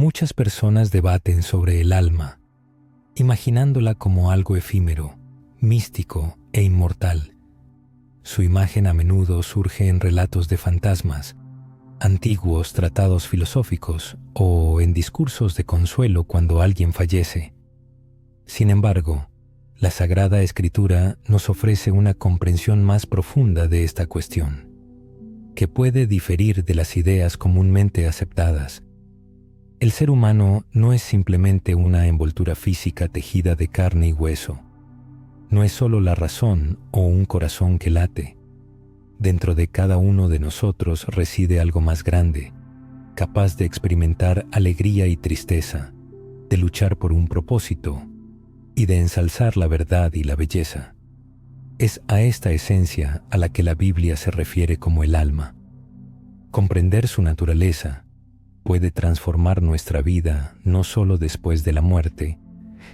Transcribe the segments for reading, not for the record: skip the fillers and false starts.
Muchas personas debaten sobre el alma, imaginándola como algo efímero, místico e inmortal. Su imagen a menudo surge en relatos de fantasmas, antiguos tratados filosóficos o en discursos de consuelo cuando alguien fallece. Sin embargo, la Sagrada Escritura nos ofrece una comprensión más profunda de esta cuestión, que puede diferir de las ideas comúnmente aceptadas. El ser humano no es simplemente una envoltura física tejida de carne y hueso. No es solo la razón o un corazón que late. Dentro de cada uno de nosotros reside algo más grande, capaz de experimentar alegría y tristeza, de luchar por un propósito y de ensalzar la verdad y la belleza. Es a esta esencia a la que la Biblia se refiere como el alma. Comprender su naturaleza puede transformar nuestra vida no solo después de la muerte,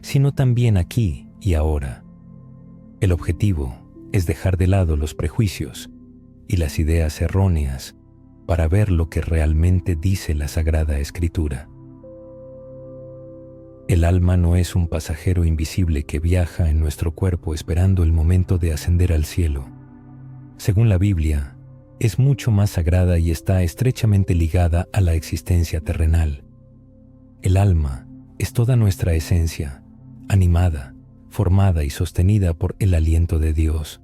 sino también aquí y ahora. El objetivo es dejar de lado los prejuicios y las ideas erróneas para ver lo que realmente dice la Sagrada Escritura. El alma no es un pasajero invisible que viaja en nuestro cuerpo esperando el momento de ascender al cielo. Según la Biblia, es mucho más sagrada y está estrechamente ligada a la existencia terrenal. El alma es toda nuestra esencia, animada, formada y sostenida por el aliento de Dios.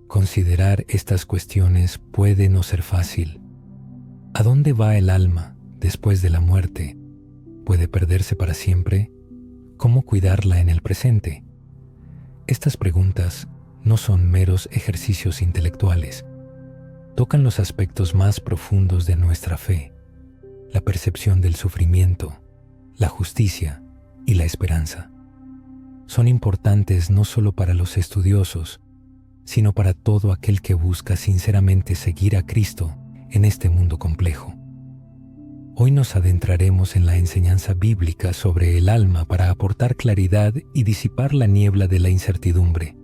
Considerar estas cuestiones puede no ser fácil. ¿A dónde va el alma después de la muerte? ¿Puede perderse para siempre? ¿Cómo cuidarla en el presente? Estas preguntas no son meros ejercicios intelectuales. Tocan los aspectos más profundos de nuestra fe, la percepción del sufrimiento, la justicia y la esperanza. Son importantes no solo para los estudiosos, sino para todo aquel que busca sinceramente seguir a Cristo en este mundo complejo. Hoy nos adentraremos en la enseñanza bíblica sobre el alma para aportar claridad y disipar la niebla de la incertidumbre.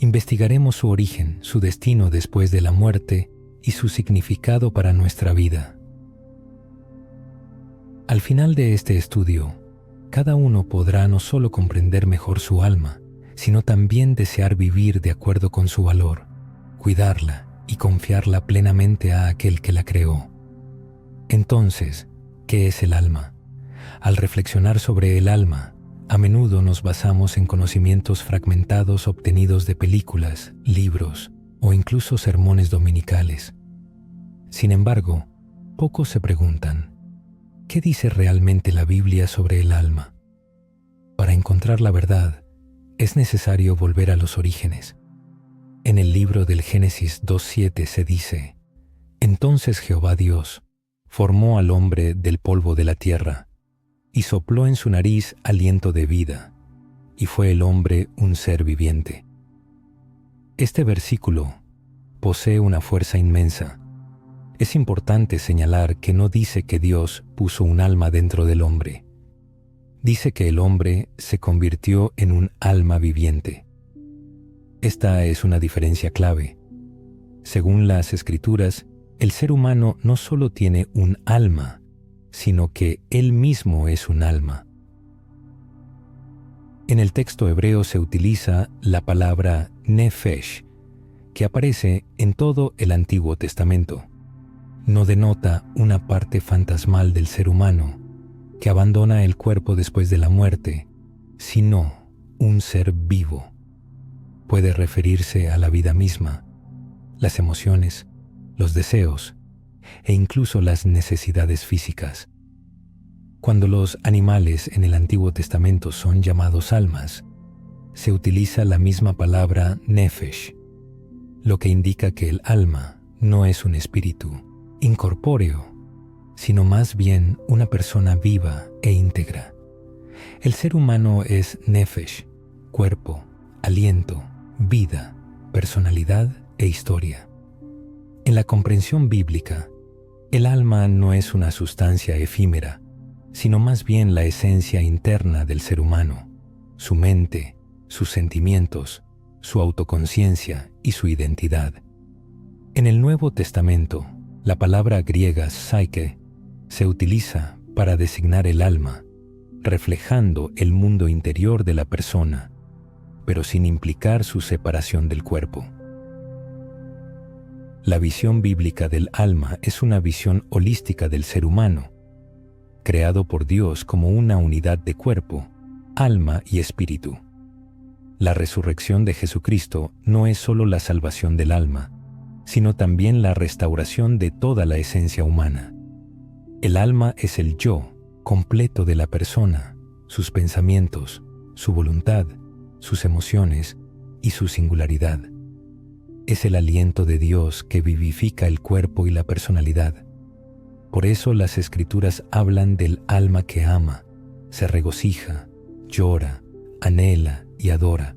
Investigaremos su origen, su destino después de la muerte y su significado para nuestra vida. Al final de este estudio, cada uno podrá no solo comprender mejor su alma, sino también desear vivir de acuerdo con su valor, cuidarla y confiarla plenamente a aquel que la creó. Entonces, ¿qué es el alma? Al reflexionar sobre el alma, a menudo nos basamos en conocimientos fragmentados obtenidos de películas, libros o incluso sermones dominicales. Sin embargo, pocos se preguntan, ¿qué dice realmente la Biblia sobre el alma? Para encontrar la verdad, es necesario volver a los orígenes. En el libro del Génesis 2:7 se dice, «Entonces Jehová Dios formó al hombre del polvo de la tierra, y sopló en su nariz aliento de vida, y fue el hombre un ser viviente». Este versículo posee una fuerza inmensa. Es importante señalar que no dice que Dios puso un alma dentro del hombre. Dice que el hombre se convirtió en un alma viviente. Esta es una diferencia clave. Según las Escrituras, el ser humano no solo tiene un alma, sino que él mismo es un alma. En el texto hebreo se utiliza la palabra nefesh, que aparece en todo el Antiguo Testamento. No denota una parte fantasmal del ser humano que abandona el cuerpo después de la muerte, sino un ser vivo. Puede referirse a la vida misma, las emociones, los deseos e incluso las necesidades físicas. Cuando los animales en el Antiguo Testamento son llamados almas, se utiliza la misma palabra nefesh, lo que indica que el alma no es un espíritu incorpóreo, sino más bien una persona viva e íntegra. El ser humano es nefesh, cuerpo, aliento, vida, personalidad e historia. En la comprensión bíblica, el alma no es una sustancia efímera, sino más bien la esencia interna del ser humano, su mente, sus sentimientos, su autoconciencia y su identidad. En el Nuevo Testamento, la palabra griega psyche se utiliza para designar el alma, reflejando el mundo interior de la persona, pero sin implicar su separación del cuerpo. La visión bíblica del alma es una visión holística del ser humano, creado por Dios como una unidad de cuerpo, alma y espíritu. La resurrección de Jesucristo no es solo la salvación del alma, sino también la restauración de toda la esencia humana. El alma es el yo completo de la persona, sus pensamientos, su voluntad, sus emociones y su singularidad. Es el aliento de Dios que vivifica el cuerpo y la personalidad. Por eso las Escrituras hablan del alma que ama, se regocija, llora, anhela y adora.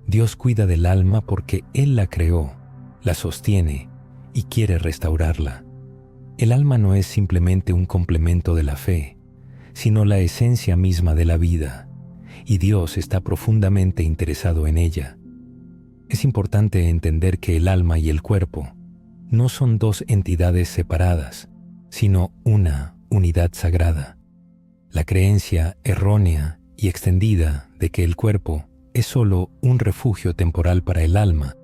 Dios cuida del alma porque Él la creó, la sostiene y quiere restaurarla. El alma no es simplemente un complemento de la fe, sino la esencia misma de la vida, y Dios está profundamente interesado en ella. Es importante entender que el alma y el cuerpo no son dos entidades separadas, sino una unidad sagrada. La creencia errónea y extendida de que el cuerpo es solo un refugio temporal para el alma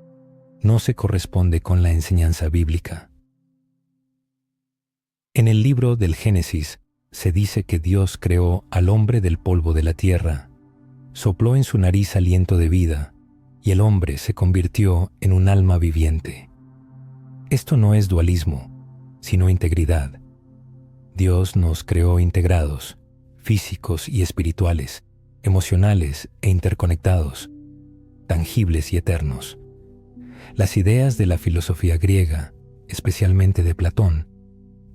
no se corresponde con la enseñanza bíblica. En el libro del Génesis se dice que Dios creó al hombre del polvo de la tierra, sopló en su nariz aliento de vida, y el hombre se convirtió en un alma viviente. Esto no es dualismo, sino integridad. Dios nos creó integrados, físicos y espirituales, emocionales e interconectados, tangibles y eternos. Las ideas de la filosofía griega, especialmente de Platón,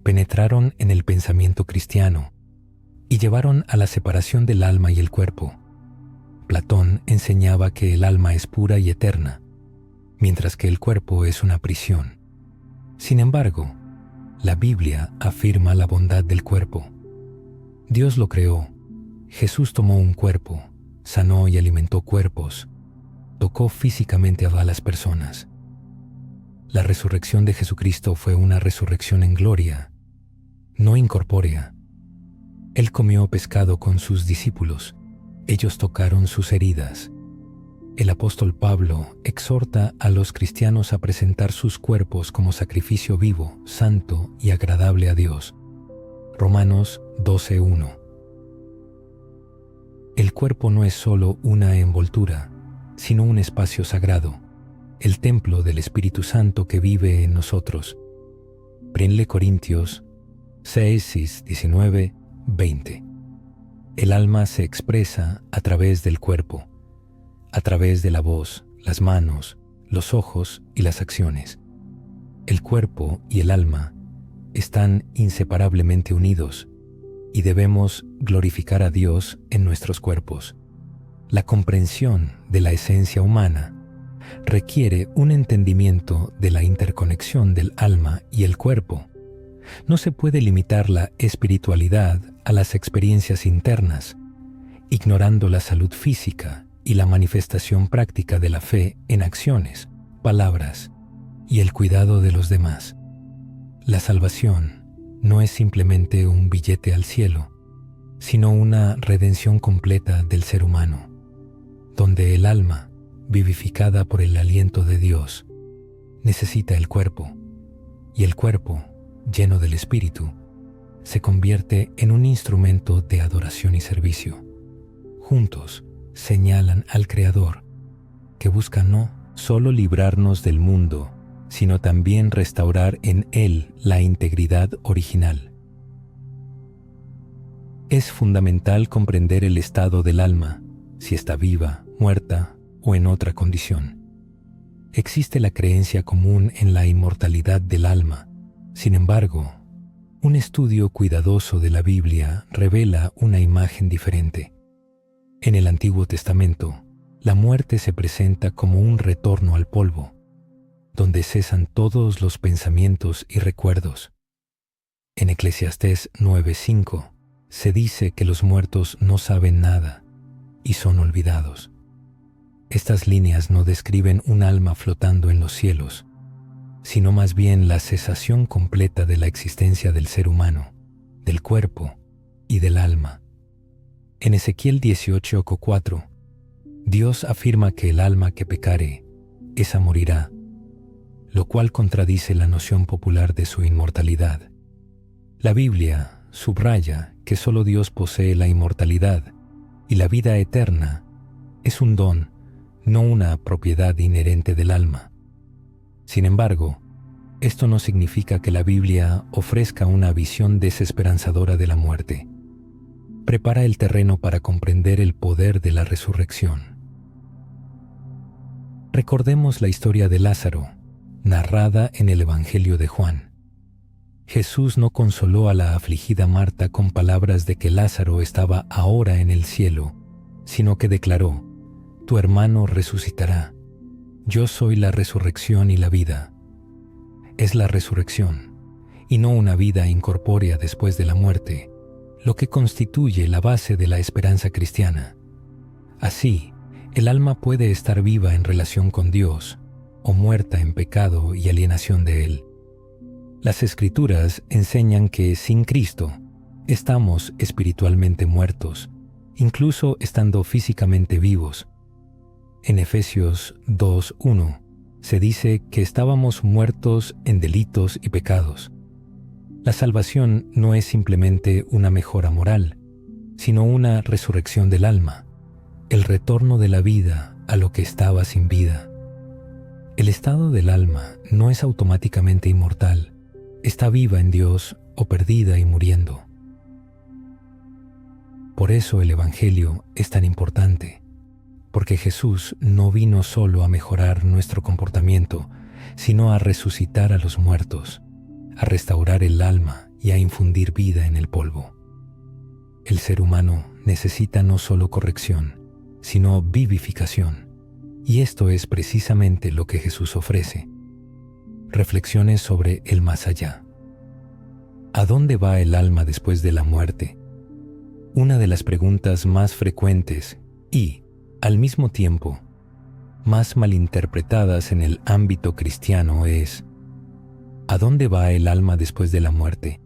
penetraron en el pensamiento cristiano y llevaron a la separación del alma y el cuerpo. Platón enseñaba que el alma es pura y eterna, mientras que el cuerpo es una prisión. Sin embargo, la Biblia afirma la bondad del cuerpo. Dios lo creó. Jesús tomó un cuerpo, sanó y alimentó cuerpos, tocó físicamente a las personas. La resurrección de Jesucristo fue una resurrección en gloria, no incorpórea. Él comió pescado con sus discípulos. Ellos tocaron sus heridas. El apóstol Pablo exhorta a los cristianos a presentar sus cuerpos como sacrificio vivo, santo y agradable a Dios. Romanos 12:1. El cuerpo no es solo una envoltura, sino un espacio sagrado, el templo del Espíritu Santo que vive en nosotros. 1 Corintios 6, 19, 20. El alma se expresa a través del cuerpo, a través de la voz, las manos, los ojos y las acciones. El cuerpo y el alma están inseparablemente unidos y debemos glorificar a Dios en nuestros cuerpos. La comprensión de la esencia humana requiere un entendimiento de la interconexión del alma y el cuerpo. No se puede limitar la espiritualidad a las experiencias internas, ignorando la salud física y la manifestación práctica de la fe en acciones, palabras y el cuidado de los demás. La salvación no es simplemente un billete al cielo, sino una redención completa del ser humano, donde el alma, vivificada por el aliento de Dios, necesita el cuerpo, y el cuerpo, lleno del Espíritu, se convierte en un instrumento de adoración y servicio. Juntos señalan al Creador, que busca no solo librarnos del mundo, sino también restaurar en Él la integridad original. Es fundamental comprender el estado del alma, si está viva, muerta o en otra condición. Existe la creencia común en la inmortalidad del alma. Sin embargo, un estudio cuidadoso de la Biblia revela una imagen diferente. En el Antiguo Testamento, la muerte se presenta como un retorno al polvo, donde cesan todos los pensamientos y recuerdos. En Eclesiastés 9:5 se dice que los muertos no saben nada y son olvidados. Estas líneas no describen un alma flotando en los cielos, sino más bien la cesación completa de la existencia del ser humano. del cuerpo y del alma. En Ezequiel 18:4, Dios afirma que el alma que pecare, esa morirá, lo cual contradice la noción popular de su inmortalidad. La Biblia subraya que solo Dios posee la inmortalidad y la vida eterna es un don, no una propiedad inherente del alma. Sin embargo, esto no significa que la Biblia ofrezca una visión desesperanzadora de la muerte. Prepara el terreno para comprender el poder de la resurrección. Recordemos la historia de Lázaro, narrada en el Evangelio de Juan. Jesús no consoló a la afligida Marta con palabras de que Lázaro estaba ahora en el cielo, sino que declaró: «Tu hermano resucitará. Yo soy la resurrección y la vida». Es la resurrección, y no una vida incorpórea después de la muerte, lo que constituye la base de la esperanza cristiana. Así, el alma puede estar viva en relación con Dios, o muerta en pecado y alienación de Él. Las Escrituras enseñan que sin Cristo estamos espiritualmente muertos, incluso estando físicamente vivos. En Efesios 2:1 se dice que estábamos muertos en delitos y pecados. La salvación no es simplemente una mejora moral, sino una resurrección del alma, el retorno de la vida a lo que estaba sin vida. El estado del alma no es automáticamente inmortal, está viva en Dios o perdida y muriendo. Por eso el Evangelio es tan importante, porque Jesús no vino solo a mejorar nuestro comportamiento, sino a resucitar a los muertos, a restaurar el alma y a infundir vida en el polvo. El ser humano necesita no solo corrección, sino vivificación, y esto es precisamente lo que Jesús ofrece. Reflexiones sobre el más allá. ¿A dónde va el alma después de la muerte? Una de las preguntas más frecuentes y, al mismo tiempo, más malinterpretadas en el ámbito cristiano es: ¿a dónde va el alma después de la muerte?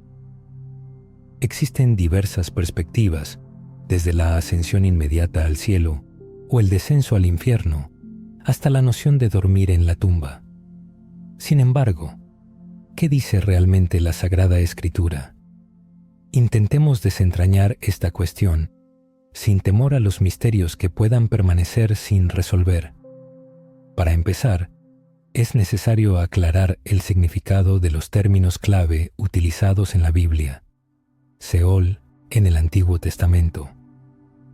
Existen diversas perspectivas, desde la ascensión inmediata al cielo o el descenso al infierno, hasta la noción de dormir en la tumba. Sin embargo, ¿qué dice realmente la Sagrada Escritura? Intentemos desentrañar esta cuestión sin temor a los misterios que puedan permanecer sin resolver. Para empezar, es necesario aclarar el significado de los términos clave utilizados en la Biblia: Seol en el Antiguo Testamento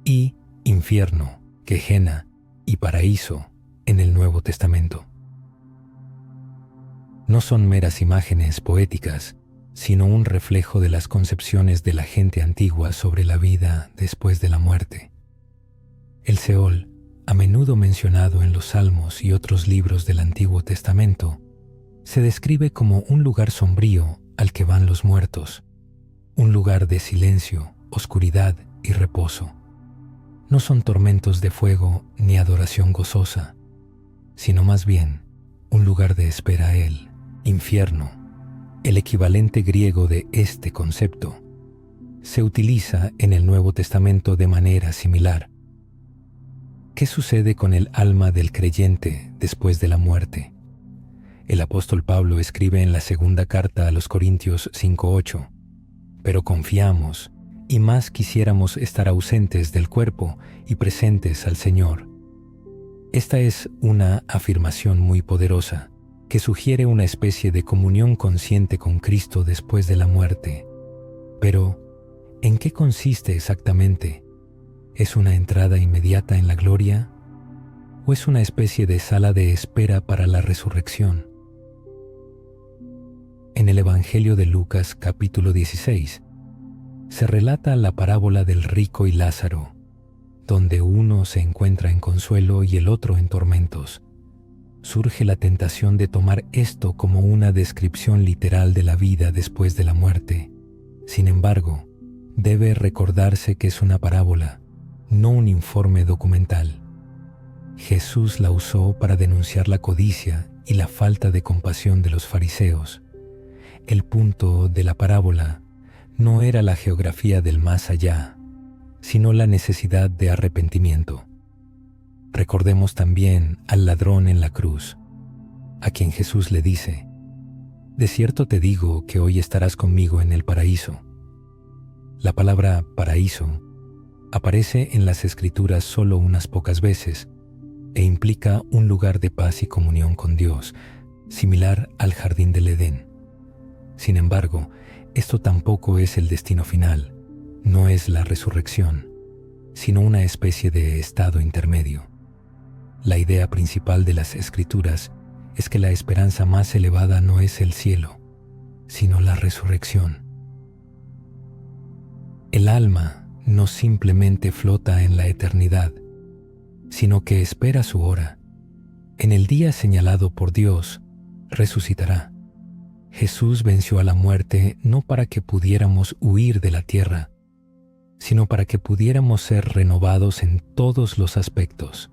y infierno, Gehenna y paraíso en el Nuevo Testamento. No son meras imágenes poéticas, sino un reflejo de las concepciones de la gente antigua sobre la vida después de la muerte. El Seol, a menudo mencionado en los Salmos y otros libros del Antiguo Testamento, se describe como un lugar sombrío al que van los muertos, un lugar de silencio, oscuridad y reposo. No son tormentos de fuego ni adoración gozosa, sino más bien un lugar de espera a Él, infierno. El equivalente griego de este concepto se utiliza en el Nuevo Testamento de manera similar. ¿Qué sucede con el alma del creyente después de la muerte? El apóstol Pablo escribe en la segunda carta a los Corintios 5:8: «Pero confiamos, y más quisiéramos estar ausentes del cuerpo y presentes al Señor». Esta es una afirmación muy poderosa, que sugiere una especie de comunión consciente con Cristo después de la muerte. Pero, ¿en qué consiste exactamente? ¿Es una entrada inmediata en la gloria? ¿O es una especie de sala de espera para la resurrección? En el Evangelio de Lucas, capítulo 16, se relata la parábola del rico y Lázaro, donde uno se encuentra en consuelo y el otro en tormentos. Surge la tentación de tomar esto como una descripción literal de la vida después de la muerte. Sin embargo, debe recordarse que es una parábola, no un informe documental. Jesús la usó para denunciar la codicia y la falta de compasión de los fariseos. El punto de la parábola no era la geografía del más allá, sino la necesidad de arrepentimiento. Recordemos también al ladrón en la cruz, a quien Jesús le dice: «De cierto te digo que hoy estarás conmigo en el paraíso». La palabra paraíso aparece en las Escrituras solo unas pocas veces e implica un lugar de paz y comunión con Dios, similar al jardín del Edén. Sin embargo, esto tampoco es el destino final, no es la resurrección, sino una especie de estado intermedio. La idea principal de las Escrituras es que la esperanza más elevada no es el cielo, sino la resurrección. El alma no simplemente flota en la eternidad, sino que espera su hora. En el día señalado por Dios, resucitará. Jesús venció a la muerte no para que pudiéramos huir de la tierra, sino para que pudiéramos ser renovados en todos los aspectos.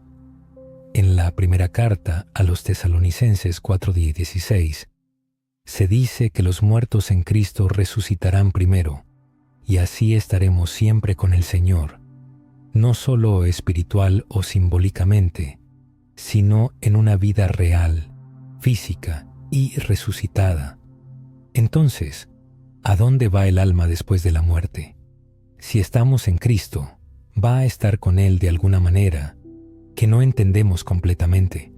En la primera carta a los Tesalonicenses 4:16, se dice que los muertos en Cristo resucitarán primero, y así estaremos siempre con el Señor, no solo espiritual o simbólicamente, sino en una vida real, física y resucitada. Entonces, ¿a dónde va el alma después de la muerte? Si estamos en Cristo, va a estar con Él de alguna manera que no entendemos completamente.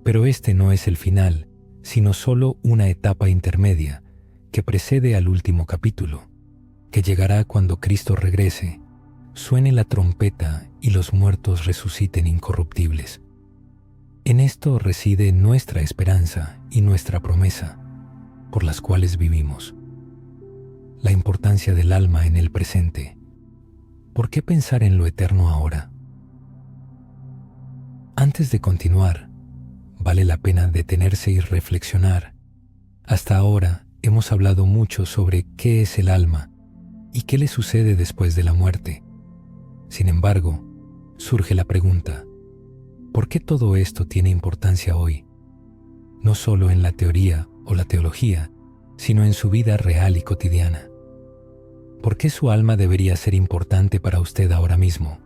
Pero este no es el final, sino solo una etapa intermedia que precede al último capítulo, que llegará cuando Cristo regrese, suene la trompeta y los muertos resuciten incorruptibles. En esto reside nuestra esperanza y nuestra promesa, por las cuales vivimos. La importancia del alma en el presente. ¿Por qué pensar en lo eterno ahora? Antes de continuar, vale la pena detenerse y reflexionar. Hasta ahora hemos hablado mucho sobre qué es el alma y qué le sucede después de la muerte. Sin embargo, surge la pregunta: ¿por qué todo esto tiene importancia hoy? No solo en la teoría o la teología, sino en su vida real y cotidiana. ¿Por qué su alma debería ser importante para usted ahora mismo?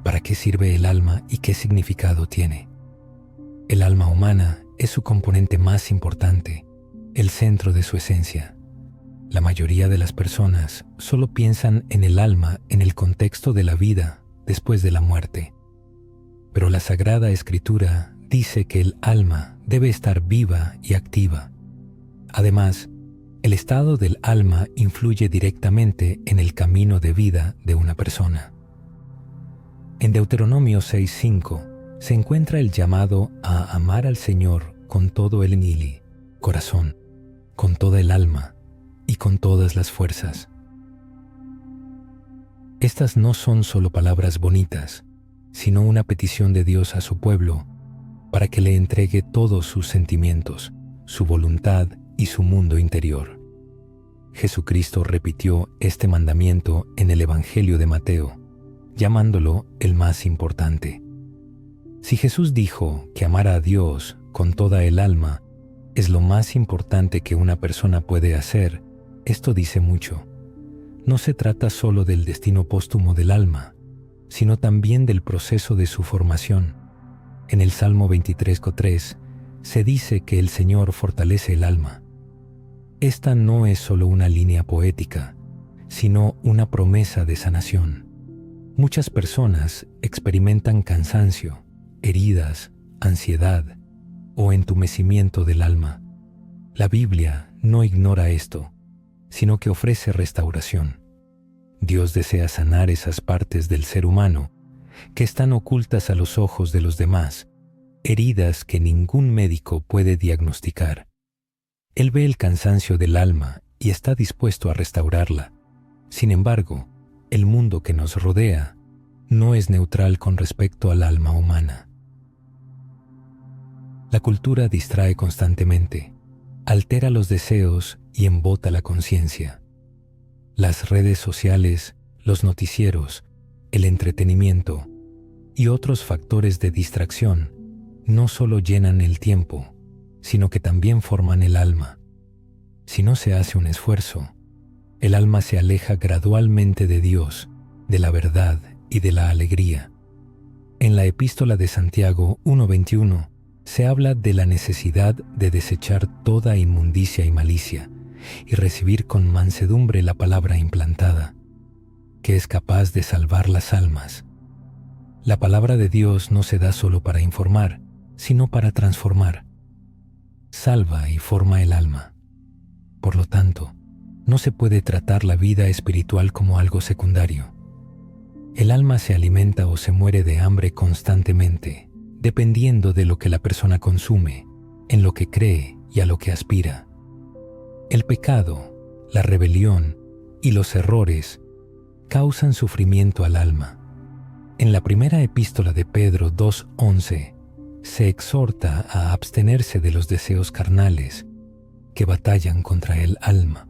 ¿Para qué sirve el alma y qué significado tiene? El alma humana es su componente más importante, el centro de su esencia. La mayoría de las personas solo piensan en el alma en el contexto de la vida después de la muerte. Pero la Sagrada Escritura dice que el alma debe estar viva y activa. Además, el estado del alma influye directamente en el camino de vida de una persona. En Deuteronomio 6:5 se encuentra el llamado a amar al Señor con todo el nili, corazón, con toda el alma y con todas las fuerzas. Estas no son solo palabras bonitas, sino una petición de Dios a su pueblo para que le entregue todos sus sentimientos, su voluntad y su mundo interior. Jesucristo repitió este mandamiento en el Evangelio de Mateo, llamándolo el más importante. Si Jesús dijo que amar a Dios con toda el alma es lo más importante que una persona puede hacer, esto dice mucho. No se trata solo del destino póstumo del alma, sino también del proceso de su formación. En el Salmo 23:3 se dice que el Señor fortalece el alma. Esta no es solo una línea poética, sino una promesa de sanación. Muchas personas experimentan cansancio, heridas, ansiedad o entumecimiento del alma. La Biblia no ignora esto, sino que ofrece restauración. Dios desea sanar esas partes del ser humano que están ocultas a los ojos de los demás, heridas que ningún médico puede diagnosticar. Él ve el cansancio del alma y está dispuesto a restaurarla. Sin embargo, el mundo que nos rodea no es neutral con respecto al alma humana. La cultura distrae constantemente, altera los deseos y embota la conciencia. Las redes sociales, los noticieros, el entretenimiento y otros factores de distracción no solo llenan el tiempo, sino que también forman el alma. Si no se hace un esfuerzo, El alma se aleja gradualmente de Dios, de la verdad y de la alegría. En la epístola de Santiago 1:21 se habla de la necesidad de desechar toda inmundicia y malicia y recibir con mansedumbre la palabra implantada, que es capaz de salvar las almas. La palabra de Dios no se da solo para informar, sino para transformar. Salva y forma el alma. Por lo tanto, no se puede tratar la vida espiritual como algo secundario. El alma se alimenta o se muere de hambre constantemente, dependiendo de lo que la persona consume, en lo que cree y a lo que aspira. El pecado, la rebelión y los errores causan sufrimiento al alma. En la primera epístola de Pedro 2:11 se exhorta a abstenerse de los deseos carnales que batallan contra el alma.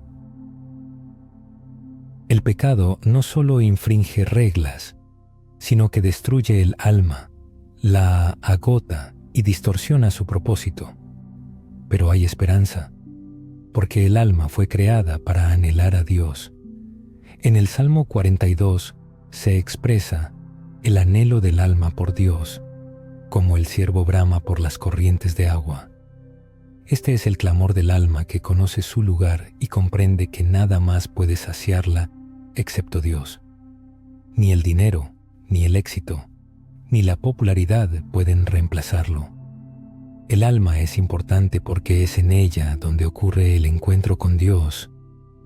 El pecado no solo infringe reglas, sino que destruye el alma, la agota y distorsiona su propósito. Pero hay esperanza, porque el alma fue creada para anhelar a Dios. En el Salmo 42 se expresa el anhelo del alma por Dios, como el ciervo brama por las corrientes de agua. Este es el clamor del alma que conoce su lugar y comprende que nada más puede saciarla excepto Dios. Ni el dinero, ni el éxito, ni la popularidad pueden reemplazarlo. El alma es importante porque es en ella donde ocurre el encuentro con Dios,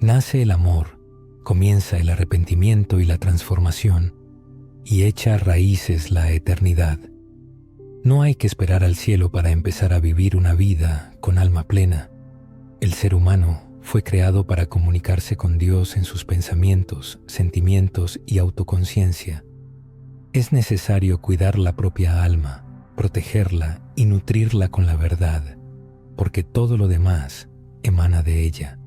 nace el amor, comienza el arrepentimiento y la transformación, y echa raíces la eternidad. No hay que esperar al cielo para empezar a vivir una vida con alma plena. El ser humano fue creado para comunicarse con Dios en sus pensamientos, sentimientos y autoconciencia. Es necesario cuidar la propia alma, protegerla y nutrirla con la verdad, porque todo lo demás emana de ella.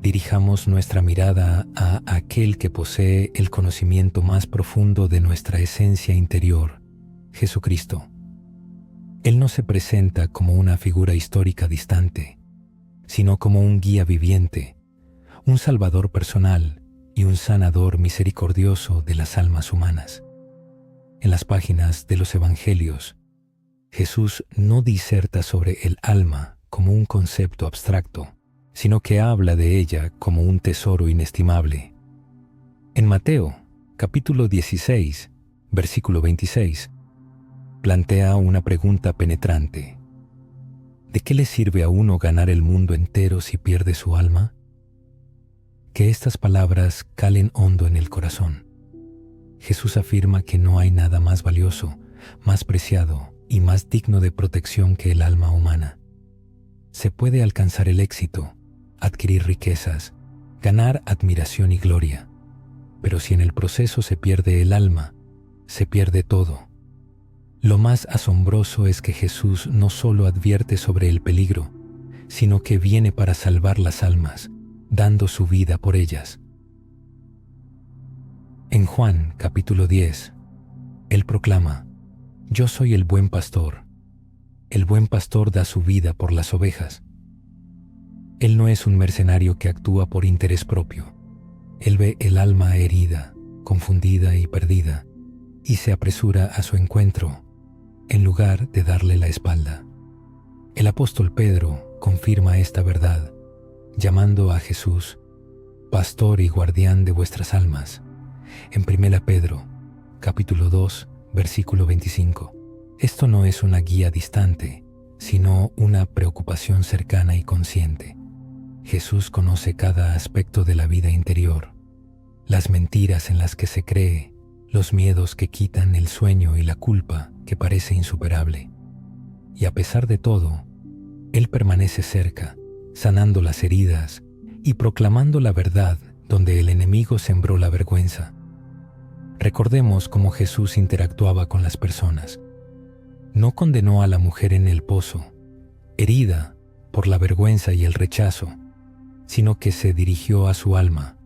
Dirijamos nuestra mirada a aquel que posee el conocimiento más profundo de nuestra esencia interior, Jesucristo. Él no se presenta como una figura histórica distante, sino como un guía viviente, un salvador personal y un sanador misericordioso de las almas humanas. En las páginas de los Evangelios, Jesús no diserta sobre el alma como un concepto abstracto, sino que habla de ella como un tesoro inestimable. En Mateo, capítulo 16, versículo 26, plantea una pregunta penetrante. ¿De qué le sirve a uno ganar el mundo entero si pierde su alma? Que estas palabras calen hondo en el corazón. Jesús afirma que no hay nada más valioso, más preciado y más digno de protección que el alma humana. Se puede alcanzar el éxito, adquirir riquezas, ganar admiración y gloria, pero si en el proceso se pierde el alma, se pierde todo. Lo más asombroso es que Jesús no solo advierte sobre el peligro, sino que viene para salvar las almas, dando su vida por ellas. En Juan capítulo 10, Él proclama: Yo soy el buen pastor. El buen pastor da su vida por las ovejas. Él no es un mercenario que actúa por interés propio. Él ve el alma herida, confundida y perdida, y se apresura a su encuentro, en lugar de darle la espalda. El apóstol Pedro confirma esta verdad, llamando a Jesús pastor y guardián de vuestras almas, en 1 Pedro, capítulo 2, versículo 25. Esto no es una guía distante, sino una preocupación cercana y consciente. Jesús conoce cada aspecto de la vida interior, las mentiras en las que se cree, los miedos que quitan el sueño y la culpa que parece insuperable. Y a pesar de todo, Él permanece cerca, sanando las heridas y proclamando la verdad donde el enemigo sembró la vergüenza. Recordemos cómo Jesús interactuaba con las personas. No condenó a la mujer en el pozo, herida por la vergüenza y el rechazo, sino que se dirigió a su alma,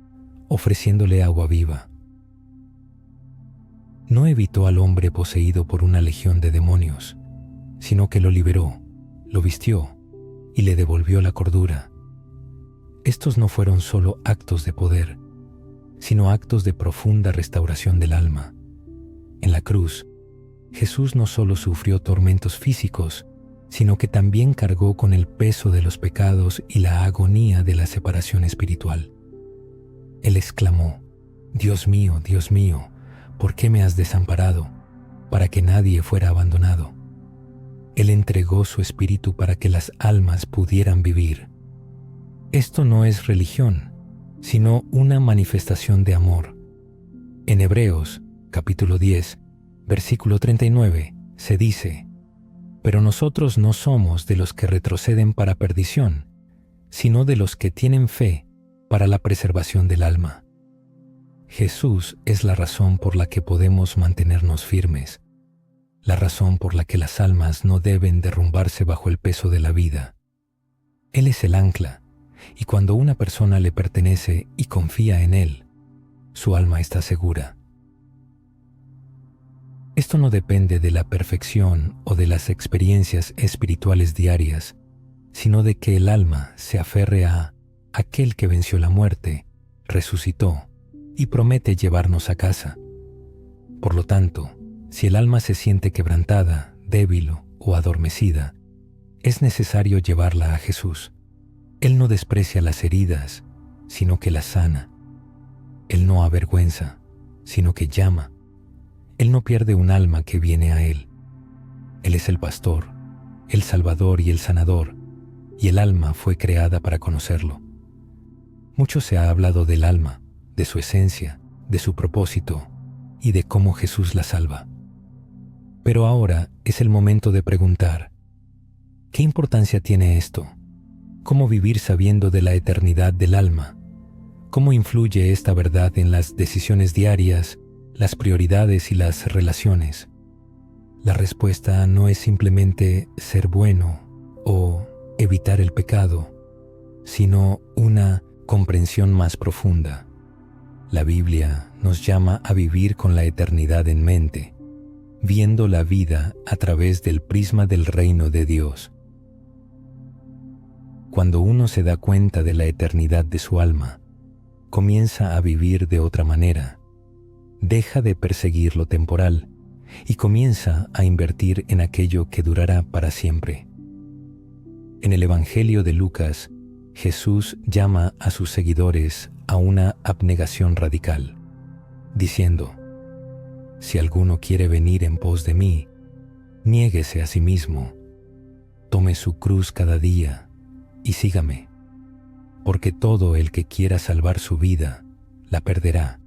ofreciéndole agua viva. No evitó al hombre poseído por una legión de demonios, sino que lo liberó, lo vistió y le devolvió la cordura. Estos no fueron solo actos de poder, sino actos de profunda restauración del alma. En la cruz, Jesús no solo sufrió tormentos físicos, sino que también cargó con el peso de los pecados y la agonía de la separación espiritual. Él exclamó: Dios mío, ¿por qué me has desamparado? Para que nadie fuera abandonado. Él entregó su espíritu para que las almas pudieran vivir. Esto no es religión, sino una manifestación de amor. En Hebreos, capítulo 10, versículo 39, se dice: Pero nosotros no somos de los que retroceden para perdición, sino de los que tienen fe para la preservación del alma. Jesús es la razón por la que podemos mantenernos firmes, la razón por la que las almas no deben derrumbarse bajo el peso de la vida. Él es el ancla, y cuando una persona le pertenece y confía en Él, su alma está segura. Esto no depende de la perfección o de las experiencias espirituales diarias, sino de que el alma se aferre a aquel que venció la muerte, resucitó y promete llevarnos a casa. Por lo tanto, si el alma se siente quebrantada, débil o adormecida, es necesario llevarla a Jesús. Él no desprecia las heridas, sino que las sana. Él no avergüenza, sino que llama. Él no pierde un alma que viene a Él. Él es el pastor, el salvador y el sanador, y el alma fue creada para conocerlo. Mucho se ha hablado del alma, de su esencia, de su propósito y de cómo Jesús la salva. Pero ahora es el momento de preguntar: ¿qué importancia tiene esto? ¿Cómo vivir sabiendo de la eternidad del alma? ¿Cómo influye esta verdad en las decisiones diarias, las prioridades y las relaciones? La respuesta no es simplemente ser bueno o evitar el pecado, sino una comprensión más profunda. La Biblia nos llama a vivir con la eternidad en mente, viendo la vida a través del prisma del reino de Dios. Cuando uno se da cuenta de la eternidad de su alma, comienza a vivir de otra manera, deja de perseguir lo temporal y comienza a invertir en aquello que durará para siempre. En el Evangelio de Lucas, Jesús llama a sus seguidores a una abnegación radical, diciendo: Si alguno quiere venir en pos de mí, niéguese a sí mismo, tome su cruz cada día y sígame, porque todo el que quiera salvar su vida, la perderá,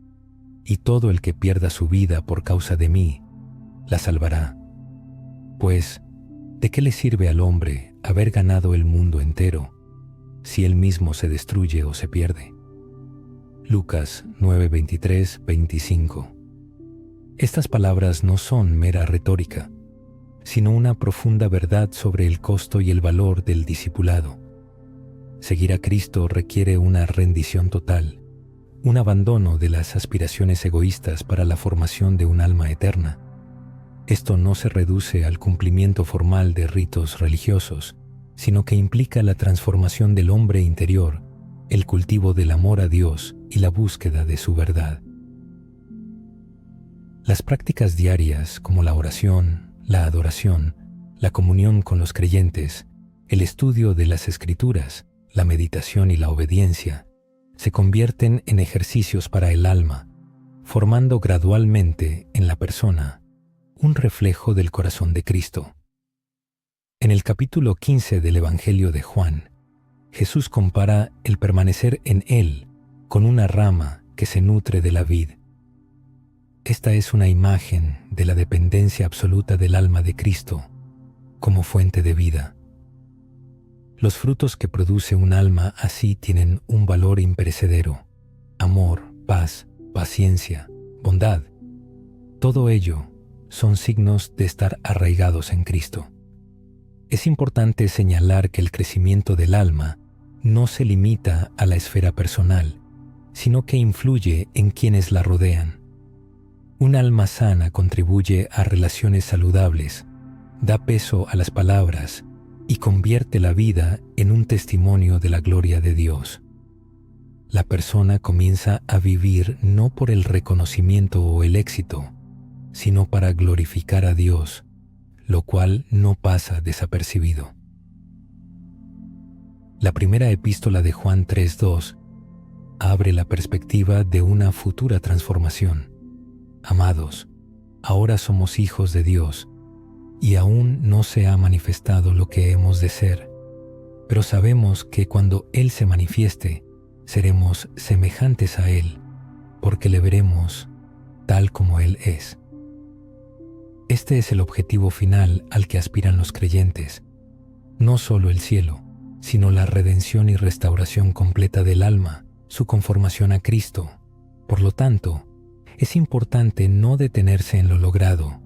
y todo el que pierda su vida por causa de mí, la salvará. Pues, ¿de qué le sirve al hombre haber ganado el mundo entero, si él mismo se destruye o se pierde? Lucas 9:23-25. Estas palabras no son mera retórica, sino una profunda verdad sobre el costo y el valor del discipulado. Seguir a Cristo requiere una rendición total, un abandono de las aspiraciones egoístas para la formación de un alma eterna. Esto no se reduce al cumplimiento formal de ritos religiosos, sino que implica la transformación del hombre interior, el cultivo del amor a Dios y la búsqueda de su verdad. Las prácticas diarias como la oración, la adoración, la comunión con los creyentes, el estudio de las Escrituras, la meditación y la obediencia se convierten en ejercicios para el alma, formando gradualmente en la persona un reflejo del corazón de Cristo. En el capítulo 15 del Evangelio de Juan, Jesús compara el permanecer en Él con una rama que se nutre de la vid. Esta es una imagen de la dependencia absoluta del alma de Cristo como fuente de vida. Los frutos que produce un alma así tienen un valor imperecedero: amor, paz, paciencia, bondad. Todo ello son signos de estar arraigados en Cristo. Es importante señalar que el crecimiento del alma no se limita a la esfera personal, sino que influye en quienes la rodean. Un alma sana contribuye a relaciones saludables, da peso a las palabras y convierte la vida en un testimonio de la gloria de Dios. la persona comienza a vivir no por el reconocimiento o el éxito, sino para glorificar a Dios, lo cual no pasa desapercibido. La primera epístola de Juan 3:2 abre la perspectiva de una futura transformación. Amados, ahora somos hijos de Dios, y aún no se ha manifestado lo que hemos de ser, pero sabemos que cuando Él se manifieste, seremos semejantes a Él, porque le veremos tal como Él es. Este es el objetivo final al que aspiran los creyentes, no solo el cielo, sino la redención y restauración completa del alma, su conformación a Cristo. Por lo tanto, es importante no detenerse en lo logrado,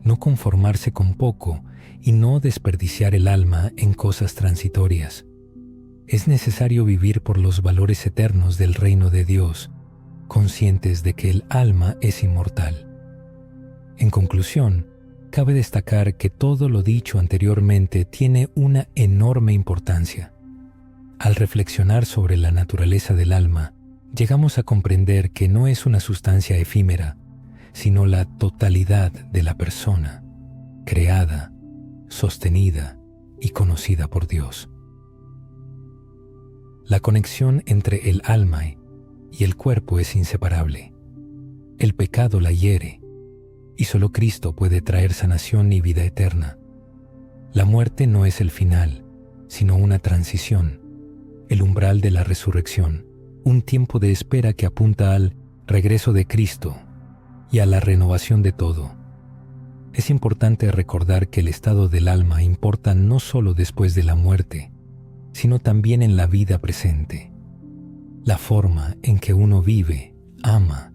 no conformarse con poco y no desperdiciar el alma en cosas transitorias. Es necesario vivir por los valores eternos del reino de Dios, conscientes de que el alma es inmortal. En conclusión, cabe destacar que todo lo dicho anteriormente tiene una enorme importancia. Al reflexionar sobre la naturaleza del alma, llegamos a comprender que no es una sustancia efímera, sino la totalidad de la persona, creada, sostenida y conocida por Dios. La conexión entre el alma y el cuerpo es inseparable. El pecado la hiere, y solo Cristo puede traer sanación y vida eterna. La muerte no es el final, sino una transición, el umbral de la resurrección, un tiempo de espera que apunta al regreso de Cristo y a la renovación de todo. Es importante recordar que el estado del alma importa no solo después de la muerte, sino también en la vida presente. La forma en que uno vive, ama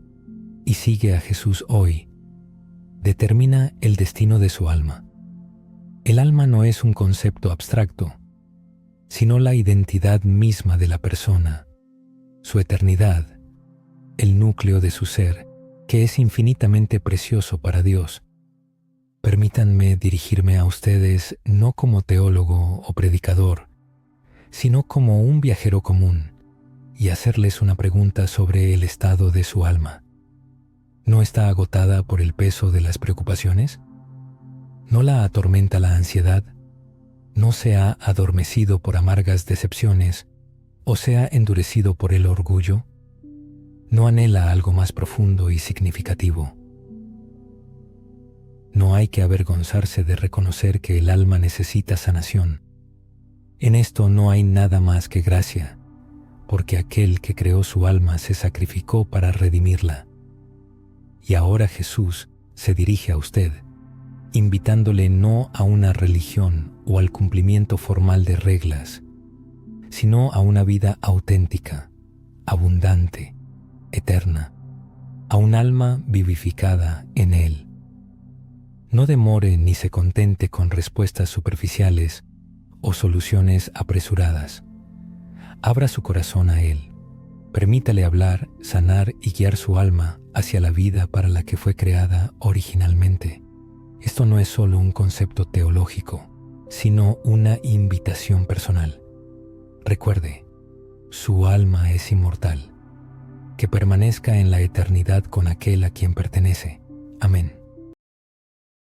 y sigue a Jesús hoy determina el destino de su alma. El alma no es un concepto abstracto, sino la identidad misma de la persona, su eternidad, el núcleo de su ser, que es infinitamente precioso para Dios. Permítanme dirigirme a ustedes no como teólogo o predicador, sino como un viajero común, y hacerles una pregunta sobre el estado de su alma. ¿No está agotada por el peso de las preocupaciones? ¿No la atormenta la ansiedad? ¿No se ha adormecido por amargas decepciones o se ha endurecido por el orgullo? ¿No anhela algo más profundo y significativo? No hay que avergonzarse de reconocer que el alma necesita sanación. En esto no hay nada más que gracia, porque aquel que creó su alma se sacrificó para redimirla. Y ahora Jesús se dirige a usted, invitándole no a una religión o al cumplimiento formal de reglas, sino a una vida auténtica, abundante, eterna, a un alma vivificada en Él. No demore ni se contente con respuestas superficiales o soluciones apresuradas. Abra su corazón a Él. Permítale hablar, sanar y guiar su alma hacia la vida para la que fue creada originalmente. Esto no es solo un concepto teológico, sino una invitación personal. Recuerde, su alma es inmortal. Que permanezca en la eternidad con aquel a quien pertenece. Amén.